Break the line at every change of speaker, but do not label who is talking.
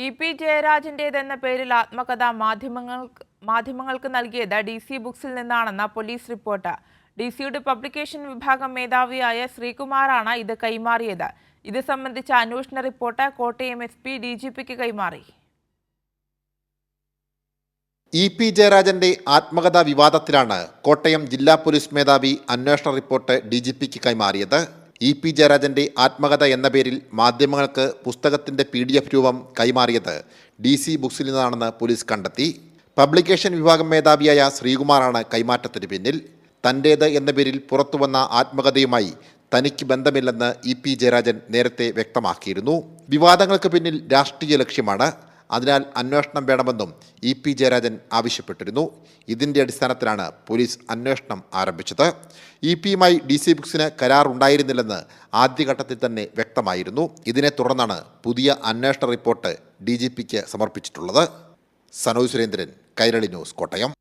EP. ജയരാജന്റേതെന്ന പേരിൽ ആത്മകഥ മാധ്യമങ്ങൾക്ക് നൽകിയത് DC ബുക്സിൽ നിന്നാണെന്ന പോലീസ് റിപ്പോർട്ട്. DCയുടെ പബ്ലിക്കേഷൻ വിഭാഗം മേധാവിയായ ശ്രീകുമാറാണ് ഇത് കൈമാറിയത്. ഇത് സംബന്ധിച്ച അന്വേഷണ റിപ്പോർട്ട് കോട്ടയം SP DGPക്ക് കൈമാറി.
ഇ.പി. ജയരാജന്റെ ആത്മകഥാ വിവാദത്തിലാണ് കോട്ടയം ജില്ലാ പോലീസ് മേധാവി അന്വേഷണ റിപ്പോർട്ട് DGPക്ക് കൈമാറിയത്. ഇ.പി. ജയരാജന്റെ ആത്മകഥ എന്ന പേരിൽ മാധ്യമങ്ങൾക്ക് പുസ്തകത്തിന്റെ PDF രൂപം കൈമാറിയത് DC ബുക്സിൽ നിന്നാണെന്ന് പോലീസ് കണ്ടെത്തി. പബ്ലിക്കേഷൻ വിഭാഗം മേധാവിയായ ശ്രീകുമാറാണ് കൈമാറ്റത്തിന് പിന്നിൽ. തന്റേത് എന്ന പേരിൽ പുറത്തുവന്ന ആത്മകഥയുമായി തനിക്ക് ബന്ധമില്ലെന്ന് ഇ.പി. ജയരാജൻ നേരത്തെ വ്യക്തമാക്കിയിരുന്നു. വിവാദങ്ങൾക്ക് പിന്നിൽ രാഷ്ട്രീയ ലക്ഷ്യമാണ്. അതിനാൽ അന്വേഷണം വേണമെന്നും ഇ.പി. ജയരാജൻ ആവശ്യപ്പെട്ടിരുന്നു. ഇതിന്റെ അടിസ്ഥാനത്തിലാണ് പോലീസ് അന്വേഷണം ആരംഭിച്ചത്. ഇ.പിയുമായി DC ബുക്സിന് കരാർ ഉണ്ടായിരുന്നില്ലെന്ന് ആദ്യഘട്ടത്തിൽ തന്നെ വ്യക്തമായിരുന്നു. ഇതിനെ തുടർന്നാണ് പുതിയ അന്വേഷണ റിപ്പോർട്ട് DGPക്ക് സമർപ്പിച്ചിട്ടുള്ളത്. സനോജ് സുരേന്ദ്രൻ, കൈരളി ന്യൂസ്, കോട്ടയം.